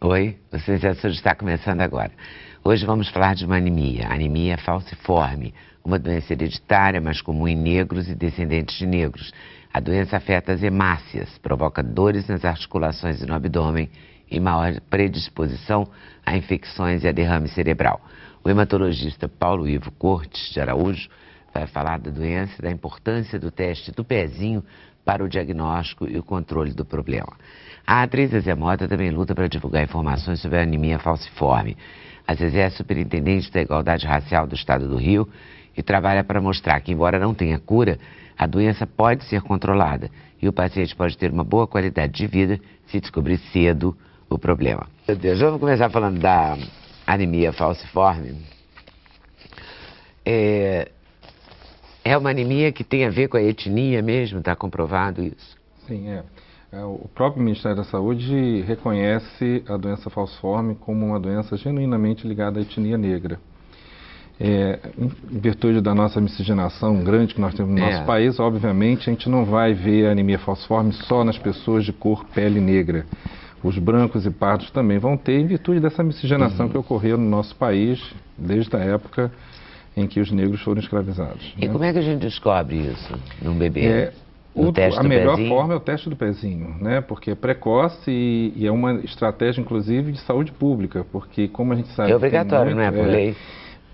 Oi, o Ciência está começando agora. Hoje vamos falar de uma anemia falciforme, uma doença hereditária, mais comum em negros e descendentes de negros. A doença afeta as hemácias, provoca dores nas articulações e no abdômen e maior predisposição a infecções e a derrame cerebral. O hematologista Paulo Ivo Cortes de Araújo vai falar da doença e da importância do teste do pezinho para o diagnóstico e o controle do problema. A atriz Zezé Mota também luta para divulgar informações sobre a anemia falciforme. A Zezé é superintendente da Igualdade Racial do Estado do Rio e trabalha para mostrar que, embora não tenha cura, a doença pode ser controlada e o paciente pode ter uma boa qualidade de vida se descobrir cedo o problema. Meu Deus, vamos começar falando da anemia falciforme. É uma anemia que tem a ver com a etnia mesmo, está comprovado isso? Sim, o próprio Ministério da Saúde reconhece a doença falciforme como uma doença genuinamente ligada à etnia negra. Em virtude da nossa miscigenação grande que nós temos no nosso país, obviamente a gente não vai ver a anemia falciforme só nas pessoas de cor pele negra. Os brancos e pardos também vão ter, em virtude dessa miscigenação que ocorreu no nosso país desde a época em que os negros foram escravizados. E como é que a gente descobre isso num bebê? A melhor forma é o teste do pezinho, né? Porque é precoce e é uma estratégia, inclusive, de saúde pública, porque, como a gente sabe... É obrigatório, não é, por lei?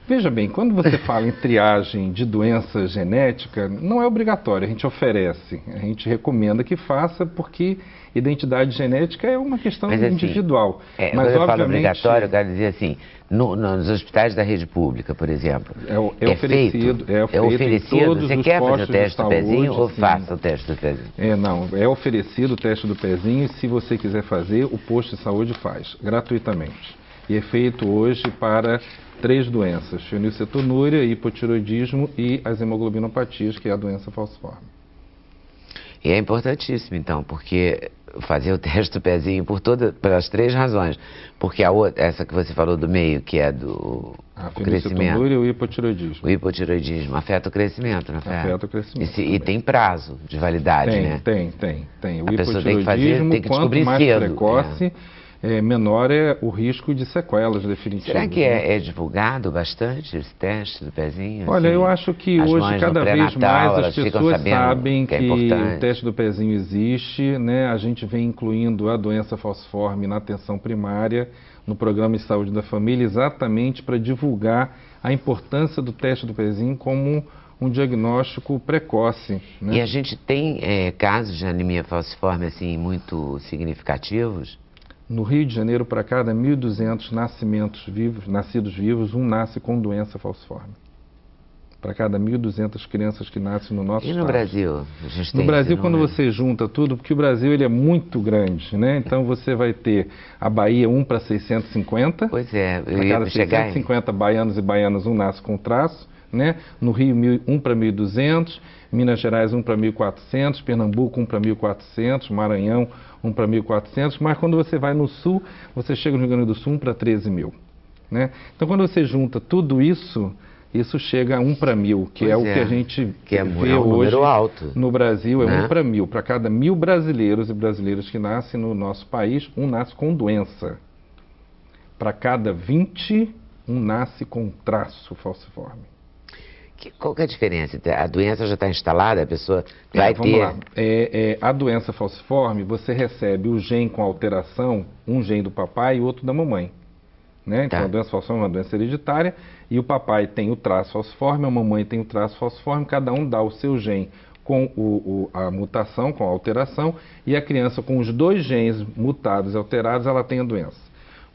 Veja bem, quando você fala em triagem de doença genética, não é obrigatório, a gente oferece, a gente recomenda que faça, porque identidade genética é uma questão individual. Mas quando eu falo obrigatório, eu quero dizer assim, nos hospitais da rede pública, por exemplo, é oferecido. Você quer fazer o teste do pezinho ou faça o teste do pezinho? Não, é oferecido o teste do pezinho e, se você quiser fazer, o posto de saúde faz, gratuitamente. E é feito hoje para 3 doenças: fenilcetonúria, hipotiroidismo e as hemoglobinopatias, que é a doença falciforme. E é importantíssimo, então, porque fazer o teste do pezinho pelas 3 razões. Porque essa que você falou do meio, que é do crescimento. E o hipotiroidismo. O hipotiroidismo afeta o crescimento, não afeta? Afeta o crescimento. E tem prazo de validade, né? Tem. O a pessoa tem que fazer, tem que descobrir mais cedo. Precoce, menor é o risco de sequelas definitivas. Será que é divulgado bastante esse teste do pezinho? Olha, eu acho que hoje cada vez mais as pessoas sabem que o teste do pezinho existe, né? A gente vem incluindo a doença falciforme na atenção primária, no programa de saúde da família, exatamente para divulgar a importância do teste do pezinho como um diagnóstico precoce, né? E a gente tem casos de anemia falciforme assim muito significativos? No Rio de Janeiro, para cada 1.200 nascidos vivos, um nasce com doença falciforme. Para cada 1.200 crianças que nascem no nosso estado. E no Brasil? No Brasil, quando você junta tudo, porque o Brasil ele é muito grande, né? Então você vai ter a Bahia 1 para 650. Pois é. Para cada 650 baianos e baianas, um nasce com traço, né? No Rio, 1 para 1.200. Minas Gerais, 1 para 1.400. Pernambuco, 1 para 1.400. Maranhão, 1 para 1.400, mas quando você vai no sul, você chega no Rio Grande do Sul, 1 para 13 mil. Né? Então, quando você junta tudo isso, isso chega a 1 para 1.000, que é o que a gente vê hoje alto. No Brasil, é 1 para 1.000. Para cada 1.000 brasileiros e brasileiras que nascem no nosso país, um nasce com doença. Para cada 20, um nasce com traço falciforme. Qual que é a diferença? A doença já está instalada, a pessoa vai ter... Vamos lá. A doença falciforme, você recebe o gene com alteração, um gene do papai e outro da mamãe. Né? Então, a doença falciforme é uma doença hereditária e o papai tem o traço falciforme, a mamãe tem o traço falciforme, cada um dá o seu gene com a mutação, com a alteração, e a criança com os 2 genes mutados e alterados, ela tem a doença.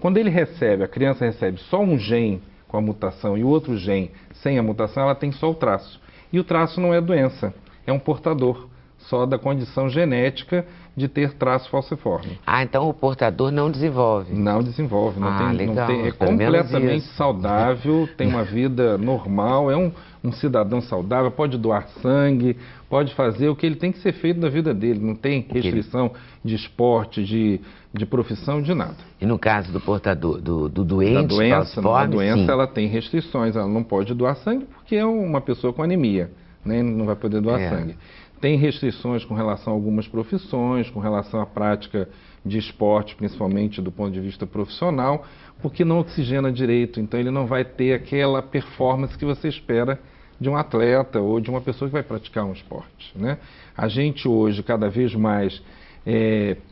Quando a criança recebe só um gene com a mutação e o outro gene sem a mutação, ela tem só o traço. E o traço não é doença, é um portador só da condição genética de ter traço falciforme. Então o portador não desenvolve? Não desenvolve, legal. É completamente saudável, tem uma vida normal, é um cidadão saudável, pode doar sangue, pode fazer o que ele tem que ser feito da vida dele, não tem restrição de esporte, de profissão, de nada. E no caso do portador, do doente falciforme, a doença ela tem restrições, ela não pode doar sangue porque é uma pessoa com anemia. né? Não vai poder doar sangue. Tem restrições com relação a algumas profissões, com relação à prática de esporte, principalmente do ponto de vista profissional, porque não oxigena direito, então ele não vai ter aquela performance que você espera de um atleta ou de uma pessoa que vai praticar um esporte, né? A gente hoje, cada vez mais,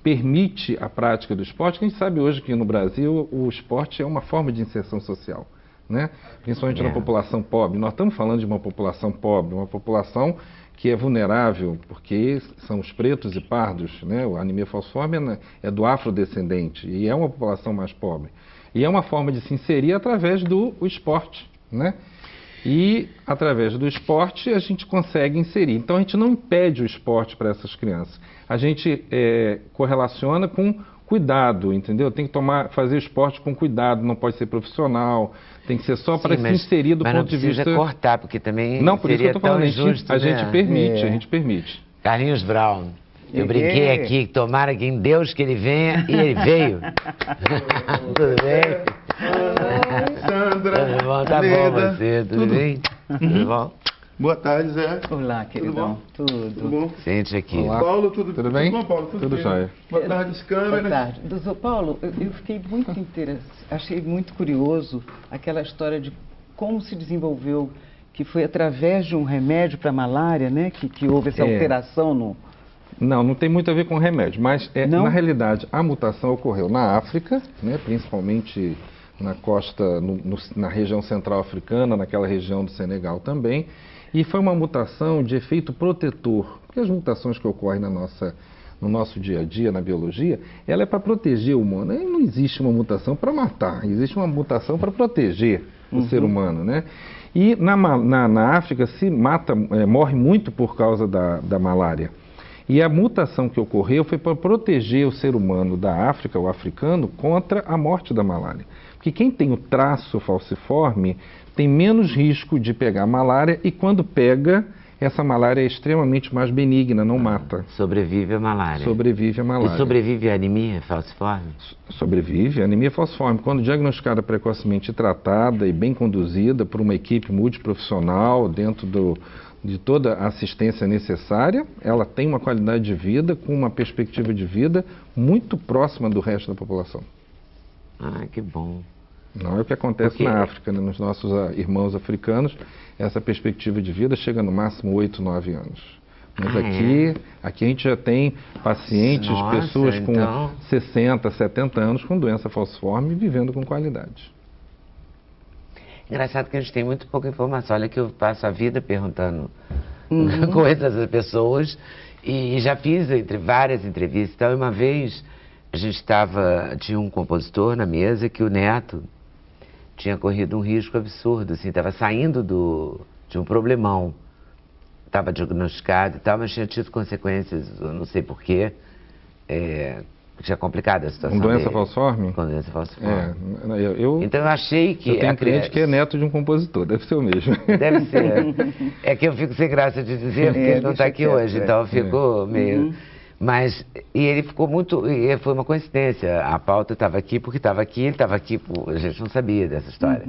permite a prática do esporte. A gente sabe hoje que no Brasil o esporte é uma forma de inserção social, né? Principalmente na população pobre. Nós estamos falando de uma população pobre, uma população que é vulnerável, porque são os pretos e pardos, né? A anemia falciforme é do afrodescendente e é uma população mais pobre. E é uma forma de se inserir através do esporte, né? E através do esporte a gente consegue inserir. Então a gente não impede o esporte para essas crianças. A gente correlaciona com cuidado, entendeu? Tem que fazer o esporte com cuidado, não pode ser profissional, tem que ser só para se inserir do ponto de vista... Mas não precisa cortar, porque também não, por isso que eu estou falando, injusto, a gente permite. Carlinhos Brown, eu brinquei aqui, tomara que em Deus que ele venha, e ele veio. Tudo bem? Sandra, tudo bom? Tá bom você, tudo bem? Tudo bom? Boa tarde, Zé. Olá, queridão. Tudo bom? Sente aqui. Olá. Paulo, tudo bem? Tudo bom, Paulo? Tudo jóia. Boa tarde, as câmeras. Boa tarde. Doutor Paulo, eu fiquei muito interessado, achei muito curioso aquela história de como se desenvolveu, que foi através de um remédio para malária, né? Que houve essa alteração no... Não tem muito a ver com remédio, mas na realidade a mutação ocorreu na África, né? Principalmente na costa, na região central africana, naquela região do Senegal também. E foi uma mutação de efeito protetor, porque as mutações que ocorrem no nosso dia a dia, na biologia, ela é para proteger o humano. E não existe uma mutação para matar, existe uma mutação para proteger o ser humano, né? E na África se morre muito por causa da malária. E a mutação que ocorreu foi para proteger o ser humano da África, o africano, contra a morte da malária. Porque quem tem o traço falciforme tem menos risco de pegar malária e quando pega, essa malária é extremamente mais benigna, não mata. Sobrevive a malária. Sobrevive a malária. E sobrevive a anemia falciforme? Sobrevive a anemia falciforme. Quando diagnosticada precocemente tratada e bem conduzida por uma equipe multiprofissional dentro de toda a assistência necessária, ela tem uma qualidade de vida com uma perspectiva de vida muito próxima do resto da população. Ah, que bom. Não é o que acontece na África, né? Nos nossos irmãos africanos, essa perspectiva de vida chega no máximo 8, 9 anos. Mas aqui a gente já tem pacientes, pessoas com 60, 70 anos com doença falciforme vivendo com qualidade. Engraçado que a gente tem muito pouca informação. Olha que eu passo a vida perguntando coisas às pessoas e já fiz várias entrevistas. Então, uma vez a gente tinha um compositor na mesa que o neto tinha corrido um risco absurdo, assim, estava saindo de um problemão, estava diagnosticado e tal, mas tinha tido consequências, eu não sei porquê, tinha complicado a situação Com doença dele. falciforme? Com doença falciforme. Então eu achei que... Eu tenho um cliente que é neto de um compositor, deve ser o mesmo. Deve ser. É que eu fico sem graça de dizer, porque ele não está aqui hoje, então eu fico meio... Mas, e ele ficou muito, e foi uma coincidência, a pauta estava aqui porque estava aqui, ele estava aqui, a gente não sabia dessa história.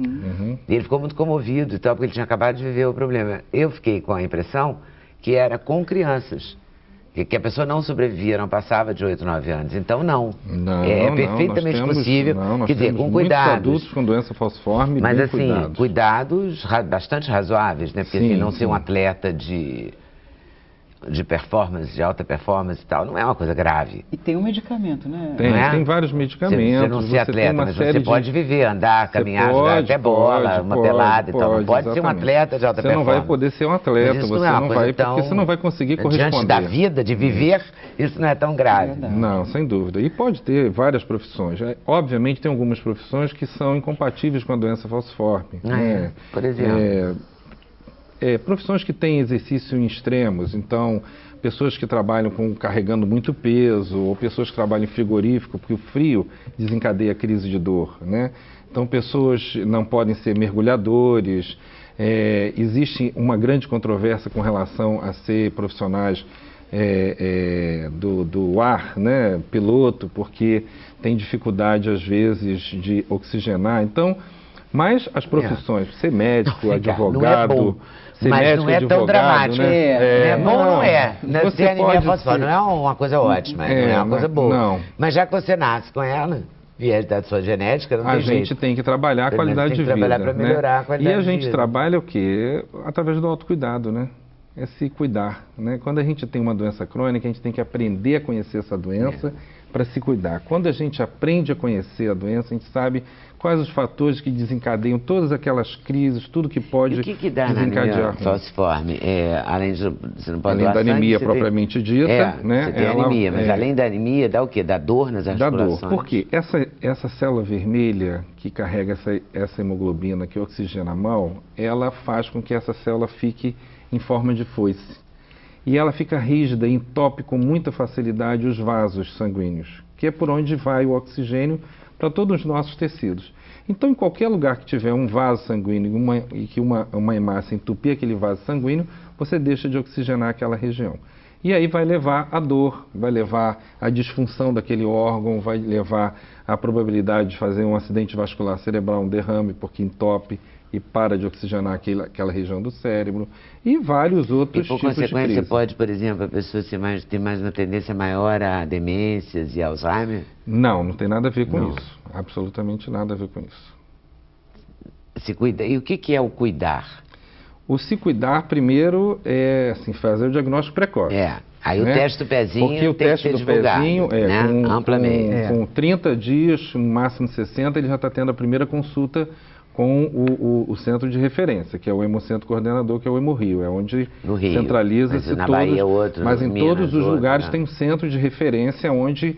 E ele ficou muito comovido e tal, porque ele tinha acabado de viver o problema. Eu fiquei com a impressão que era com crianças, que a pessoa não sobrevivia, não passava de 8, 9 anos. Então, não. É perfeitamente possível, quer dizer, com cuidados. Adultos com doença falciforme, mas bem assim, cuidados bastante razoáveis, né? Porque assim, não ser um atleta de performance, de alta performance e tal, não é uma coisa grave. E tem um medicamento, né? Tem vários medicamentos. Você não ser atleta, mas você pode viver, andar, caminhar, jogar até bola, uma pelada e tal. Não pode ser um atleta de alta performance. Você não vai poder ser um atleta, você não vai, porque você não vai conseguir corresponder. Diante da vida, de viver, isso não é tão grave. Não, sem dúvida. E pode ter várias profissões. Obviamente tem algumas profissões que são incompatíveis com a doença falciforme. Por exemplo... profissões que têm exercício em extremos, então pessoas que trabalham carregando muito peso, ou pessoas que trabalham em frigorífico, porque o frio desencadeia a crise de dor, né? Então pessoas não podem ser mergulhadores, existe uma grande controvérsia com relação a ser profissionais do ar, né? Piloto, porque tem dificuldade às vezes de oxigenar, então... Mas as profissões, ser médico, advogado, ser mas médico, não é advogado, tão dramático. né? É bom ou não é? Você Ter anemia pode falciforme ser- não é uma coisa ótima, não é uma coisa boa. Não. Mas já que você nasce com ela, viés da sua genética, não A tem gente jeito. tem que trabalhar a Pelo menos qualidade tem de que trabalhar vida, para melhorar a qualidade E a de gente vida. trabalha o quê? Através do autocuidado, né? É se cuidar, né? Quando a gente tem uma doença crônica, a gente tem que aprender a conhecer essa doença para se cuidar. Quando a gente aprende a conhecer a doença, a gente sabe quais os fatores que desencadeiam todas aquelas crises, tudo que pode E o que dá na desencadear. anemia falciforme? Além de você não pode Além doar da sangue, anemia você propriamente dita, né? Você tem anemia, mas além da anemia, dá o quê? Dá dor nas dá articulações? dor. Por quê? Essa célula vermelha que carrega essa hemoglobina que oxigena mal, ela faz com que essa célula fique em forma de foice. E ela fica rígida e entope com muita facilidade os vasos sanguíneos, que é por onde vai o oxigênio para todos os nossos tecidos. Então, em qualquer lugar que tiver um vaso sanguíneo e que uma hemácia entupir aquele vaso sanguíneo, você deixa de oxigenar aquela região. E aí vai levar a dor, vai levar a disfunção daquele órgão, vai levar a probabilidade de fazer um acidente vascular cerebral, um derrame, porque entope e para de oxigenar aquela região do cérebro, e vários outros tipos de crise. E por consequência pode, por exemplo, a pessoa ter mais uma tendência maior a demências e Alzheimer? Não tem nada a ver com isso. Absolutamente nada a ver com isso. Se cuida. E o que é o cuidar? O se cuidar, primeiro, é assim, fazer o diagnóstico precoce. Aí né? o teste do pezinho porque o teste do pezinho amplamente. Com 30 dias, no máximo 60, ele já está tendo a primeira consulta com o centro de referência, que é o Hemocentro Coordenador, que é o Hemorrio, é onde centraliza-se todos. Bahia, outro, mas em Minas, todos os lugares tem um centro de referência onde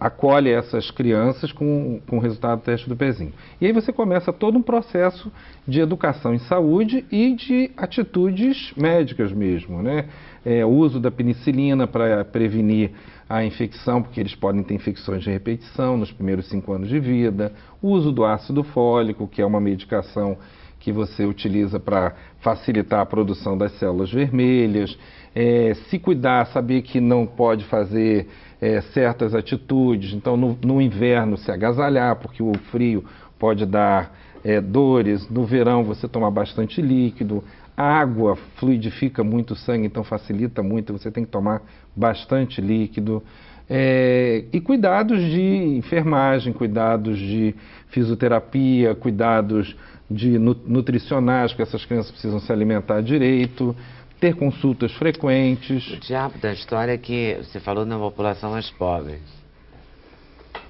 acolhe essas crianças com o resultado do teste do pezinho. E aí você começa todo um processo de educação em saúde e de atitudes médicas mesmo, né? O uso da penicilina para prevenir a infecção, porque eles podem ter infecções de repetição nos primeiros 5 anos de vida, o uso do ácido fólico, que é uma medicação que você utiliza para facilitar a produção das células vermelhas, se cuidar, saber que não pode fazer certas atitudes, então no inverno se agasalhar, porque o frio pode dar dores, no verão você tomar bastante líquido, a água fluidifica muito o sangue, então facilita muito, você tem que tomar bastante líquido. E cuidados de enfermagem, cuidados de fisioterapia, cuidados nutricionais, porque essas crianças precisam se alimentar direito, ter consultas frequentes. O diabo da história é que você falou na população mais pobre.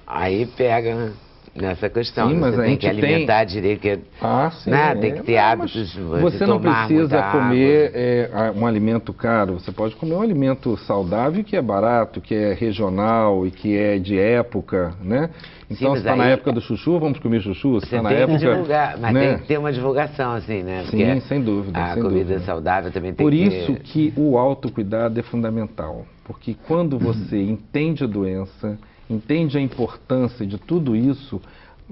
Aí pega nessa questão, sim, mas você tem que alimentar direito, sim, tem que ter hábitos. Você não precisa comer um alimento caro, você pode comer um alimento saudável que é barato, que é regional e que é de época, né? Então, se está na época do chuchu, vamos comer chuchu. Se está na época, divulgar, mas né? tem que ter uma divulgação, assim, né? Porque sim, sem dúvida. A sem comida dúvida. saudável também tem Por que... isso que o autocuidado é fundamental. Porque quando você entende a doença, entende a importância de tudo isso,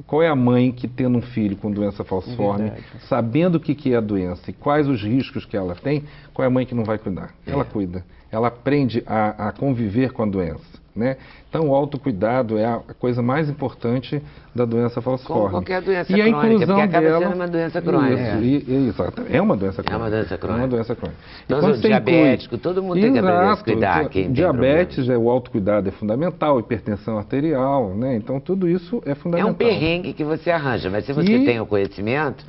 qual é a mãe que tendo um filho com doença falciforme, sabendo o que é a doença e quais os riscos que ela tem, qual é a mãe que não vai cuidar? Ela cuida. Ela aprende a conviver com a doença. Né? Então, o autocuidado é a coisa mais importante da doença falciforme. Como qualquer doença crônica, porque acaba sendo uma doença crônica. Exato, é uma doença crônica. É uma doença crônica. É uma doença crônica. Então, o diabético, todo mundo tem que aprender a se cuidar. Diabetes, o autocuidado é fundamental, hipertensão arterial, né? Então, tudo isso é fundamental. É um perrengue que você arranja, mas se você tem o conhecimento,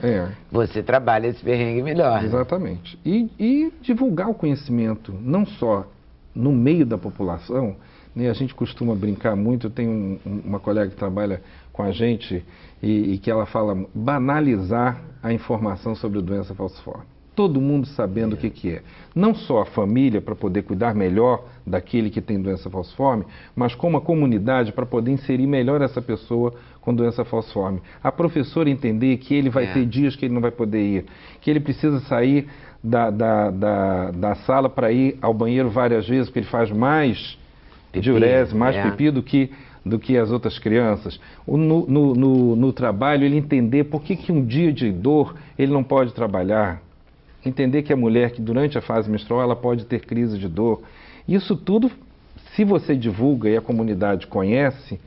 você trabalha esse perrengue melhor. Exatamente. E divulgar o conhecimento, não só no meio da população. A gente costuma brincar muito, eu tenho uma colega que trabalha com a gente e que ela fala banalizar a informação sobre a doença falciforme. Todo mundo sabendo o que é. Não só a família para poder cuidar melhor daquele que tem doença falciforme, mas como a comunidade para poder inserir melhor essa pessoa com doença falciforme. A professora entender que ele vai ter dias que ele não vai poder ir, que ele precisa sair da sala para ir ao banheiro várias vezes, porque ele faz mais diurese, mais pipi do que as outras crianças. No trabalho, ele entender por que um dia de dor ele não pode trabalhar. Entender que a mulher que durante a fase menstrual ela pode ter crise de dor. Isso tudo, se você divulga e a comunidade conhece,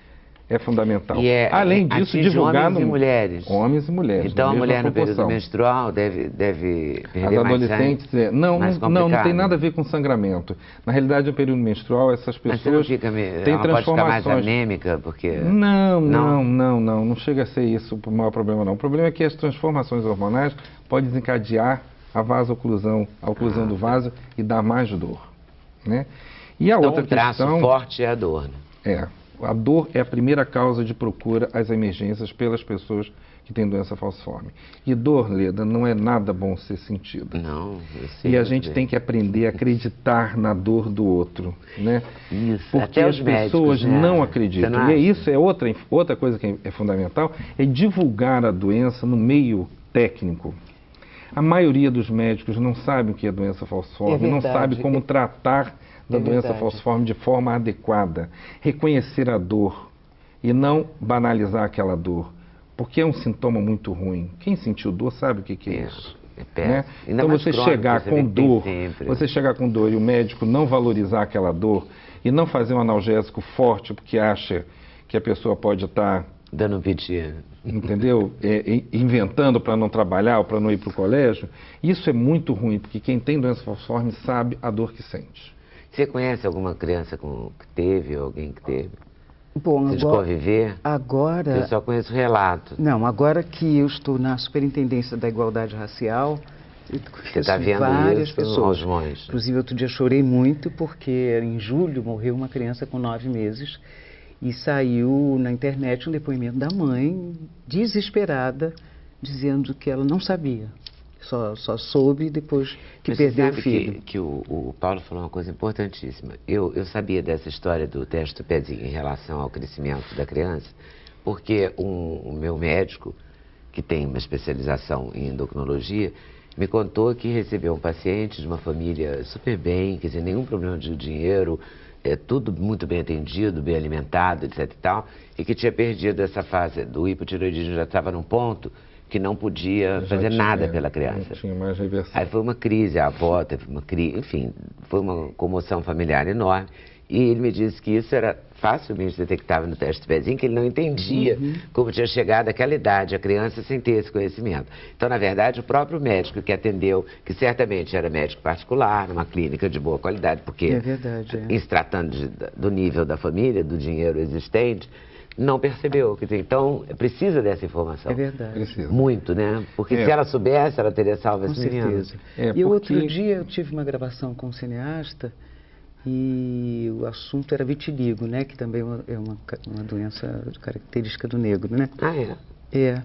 é fundamental. Além disso, divulgar homens e mulheres. Homens e mulheres. Então a mulher no proporção. período menstrual deve perder As adolescentes, mais sangue? Não tem nada a ver com sangramento. Na realidade, no período menstrual, essas pessoas têm transformações. Pode ficar mais anêmica, porque... Não chega a ser isso o maior problema, não. O problema é que as transformações hormonais podem desencadear a vasoclusão, a oclusão do vaso e dar mais dor, né? E a outra traço forte é a dor, né? A dor é a primeira causa de procura às emergências pelas pessoas que têm doença falciforme. E dor, Leda, não é nada bom ser sentido. Não, eu sei. E a gente tem que aprender a acreditar na dor do outro, né? Isso, porque até as pessoas não acreditam. E isso é outra coisa que é fundamental, é divulgar a doença no meio técnico. A maioria dos médicos não sabe o que é doença falciforme, não sabe como tratar da doença falciforme de forma adequada. Reconhecer a dor e não banalizar aquela dor, porque é um sintoma muito ruim. Quem sentiu dor sabe o que é isso. Né? Então você chegar com dor e o médico não valorizar aquela dor e não fazer um analgésico forte porque acha que a pessoa pode estar dando um piti, entendeu? Inventando para não trabalhar ou para não ir para o colégio, isso é muito ruim, porque quem tem doença falciforme sabe a dor que sente. Você conhece alguma criança que teve, ou alguém que teve? Bom, de conviver? Agora... Eu só conheço relatos. Não, agora que eu estou na Superintendência da Igualdade Racial, eu Você está vendo várias isso pessoas. aos montes. Inclusive, outro dia chorei muito, porque em julho morreu uma criança com 9 meses e saiu na internet um depoimento da mãe, desesperada, dizendo que ela não sabia. Só soube depois que perdeu o filho. Que o Paulo falou uma coisa importantíssima. Eu sabia dessa história do teste do pezinho em relação ao crescimento da criança, porque o meu médico, que tem uma especialização em endocrinologia, me contou que recebeu um paciente de uma família super bem, quer dizer, nenhum problema de dinheiro, tudo muito bem atendido, bem alimentado, etc e tal, e que tinha perdido essa fase do hipotireoidismo, já estava num ponto que não podia fazer nada pela criança. Não tinha mais reversão. Aí foi uma crise, a avó teve uma crise, enfim, foi uma comoção familiar enorme. E ele me disse que isso era facilmente detectável no teste do pezinho, que ele não entendia como tinha chegado àquela idade a criança sem ter esse conhecimento. Então, na verdade, o próprio médico que atendeu, que certamente era médico particular, numa clínica de boa qualidade, porque em se tratando do nível da família, do dinheiro existente, não percebeu. Então, precisa dessa informação. É verdade. Precisa. Muito, né? Porque se ela soubesse, ela teria salvo esse menino. Com certeza. E outro dia eu tive uma gravação com um cineasta e o assunto era vitiligo, né? Que também é uma doença característica do negro, né? Ah, é? É.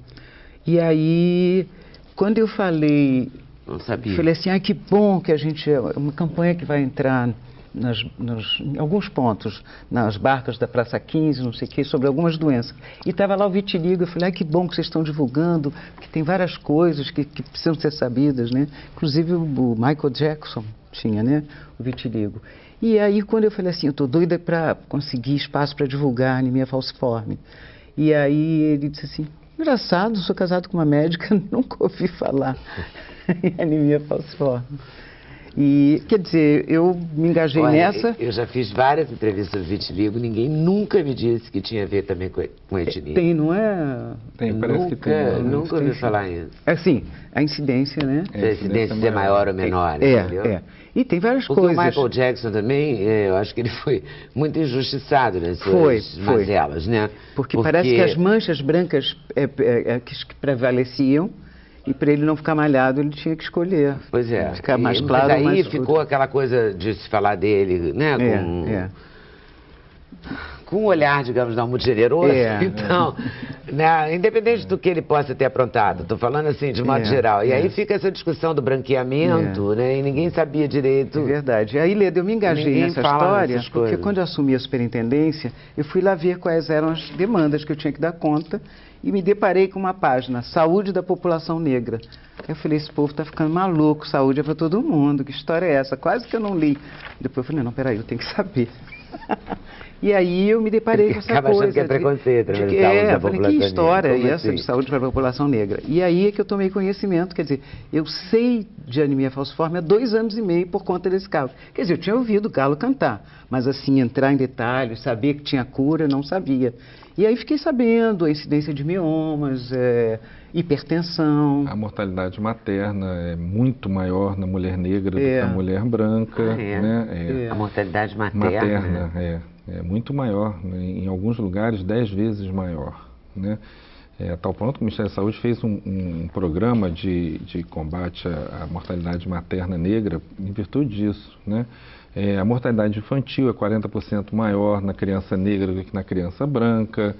E aí, quando eu falei... Não sabia. Falei assim, que bom que a gente... Uma campanha que vai entrar... em alguns pontos, nas barcas da Praça 15, não sei o quê, sobre algumas doenças. E estava lá o vitiligo, eu falei, que bom que vocês estão divulgando, porque tem várias coisas que precisam ser sabidas, né? Inclusive o Michael Jackson tinha, né, o vitiligo. E aí, quando eu falei assim, eu estou doida para conseguir espaço para divulgar a anemia falciforme. E aí ele disse assim, engraçado, sou casado com uma médica, nunca ouvi falar em anemia falciforme. E, quer dizer, eu me engajei nessa... Eu já fiz várias entrevistas do vitiligo, ninguém nunca me disse que tinha a ver também com etnia. Tem, não é? Tem, parece que tem. Nunca ouvi falar isso. Assim, a incidência, né? A incidência é maior ou menor, entendeu? E tem várias porque coisas. O Michael Jackson também, eu acho que ele foi muito injustiçado nas suas mazelas, né? Porque parece que as manchas brancas que prevaleciam, e para ele não ficar malhado, ele tinha que escolher. Pois é. Ficar mais claro. Mas aí ficou aquela coisa de se falar dele, né? Com um olhar, digamos, não muito generoso. Então, né, independente do que ele possa ter aprontado, estou falando assim de modo geral. E aí fica essa discussão do branqueamento, né? E ninguém sabia direito. É verdade. Aí, Leda, eu me engajei nessa história, porque quando eu assumi a superintendência, eu fui lá ver quais eram as demandas que eu tinha que dar conta e me deparei com uma página, Saúde da População Negra. Eu falei, esse povo tá ficando maluco, saúde é para todo mundo, que história é essa? Quase que eu não li. Depois eu falei, não, peraí, eu tenho que saber. E aí eu me deparei com essa Acaba coisa. achando que é preconceito, né? Eu falei, que história é essa de assim? saúde para a população negra? E aí é que eu tomei conhecimento, quer dizer, eu sei de anemia falciforme há 2 anos e meio por conta desse caso. Quer dizer, eu tinha ouvido o Galo cantar, mas assim, entrar em detalhes, saber que tinha cura, não sabia. E aí fiquei sabendo a incidência de miomas, hipertensão. A mortalidade materna é muito maior na mulher negra do que na mulher branca. Né? A mortalidade materna. É muito maior, né? Em alguns lugares 10 vezes maior. Né? A tal ponto que o Ministério da Saúde fez um programa de combate à mortalidade materna negra em virtude disso. Né? A mortalidade infantil é 40% maior na criança negra do que na criança branca.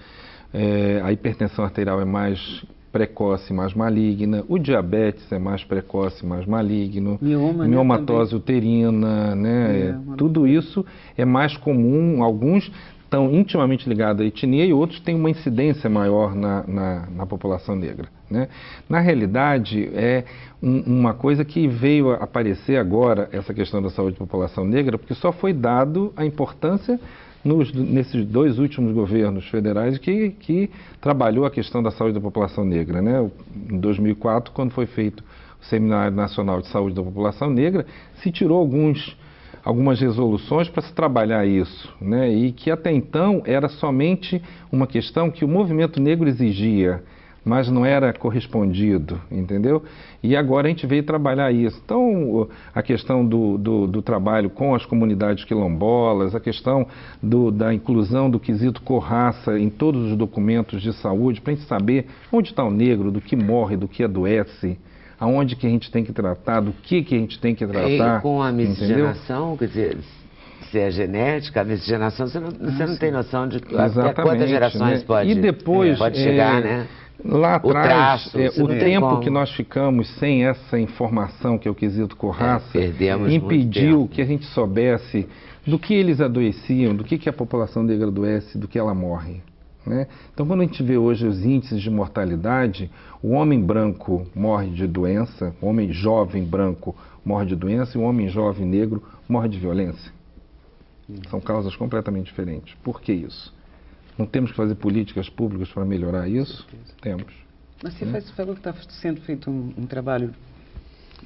A hipertensão arterial é mais precoce, mais maligna. O diabetes é mais precoce, mais maligno. Miomatose uterina, né? Tudo isso é mais comum. Alguns estão intimamente ligados à etnia e outros têm uma incidência maior na população negra. Né? Na realidade, é uma coisa que veio a aparecer agora, essa questão da saúde da população negra, porque só foi dado a importância nesses 2 últimos governos federais que trabalhou a questão da saúde da população negra. Né? Em 2004, quando foi feito o Seminário Nacional de Saúde da População Negra, se tirou algumas resoluções para se trabalhar isso, né? E que até então era somente uma questão que o movimento negro exigia, mas não era correspondido, entendeu? E agora a gente veio trabalhar isso. Então, a questão do trabalho com as comunidades quilombolas, a questão da inclusão do quesito cor-raça em todos os documentos de saúde, para a gente saber onde está o negro, do que morre, do que adoece, aonde que a gente tem que tratar, do que a gente tem que tratar. E com a miscigenação, quer dizer, se é genética, a miscigenação, você não tem noção de até quantas gerações, né? pode chegar, né? Lá atrás, o tempo que nós nós ficamos sem essa informação, que é o quesito cor-raça, impediu que a gente soubesse do que eles adoeciam, do que a população negra adoece, do que ela morre. Né? Então, quando a gente vê hoje os índices de mortalidade, o homem branco morre de doença, o homem jovem branco morre de doença e o homem jovem negro morre de violência. São causas completamente diferentes. Por que isso? Não temos que fazer políticas públicas para melhorar isso? Temos. Mas você falou que está sendo feito um trabalho...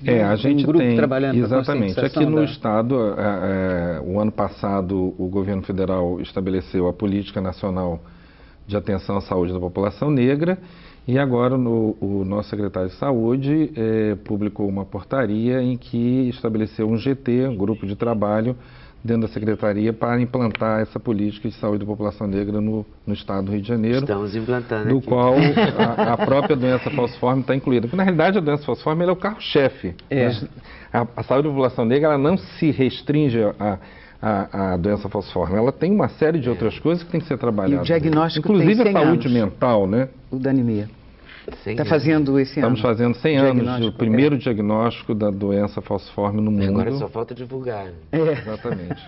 a gente grupo tem, trabalhando exatamente. Aqui no Estado, o ano passado, o governo federal estabeleceu a Política Nacional de Atenção à Saúde da População Negra e agora o nosso secretário de Saúde publicou uma portaria em que estabeleceu um GT, um grupo de trabalho, dentro da Secretaria para implantar essa política de saúde da população negra no Estado do Rio de Janeiro. Estamos implantando do aqui. Qual a própria doença falciforme está incluída. Porque, na realidade, a doença falciforme é o carro-chefe. A saúde da população negra ela não se restringe a doença falciforme. Ela tem uma série de outras coisas que tem que ser trabalhadas. E o diagnóstico inclusive tem 100 a saúde anos. mental, né? O da anemia. Está fazendo esse ano. Estamos fazendo 100 anos do primeiro diagnóstico da doença falciforme no mundo. Agora só falta divulgar. Exatamente.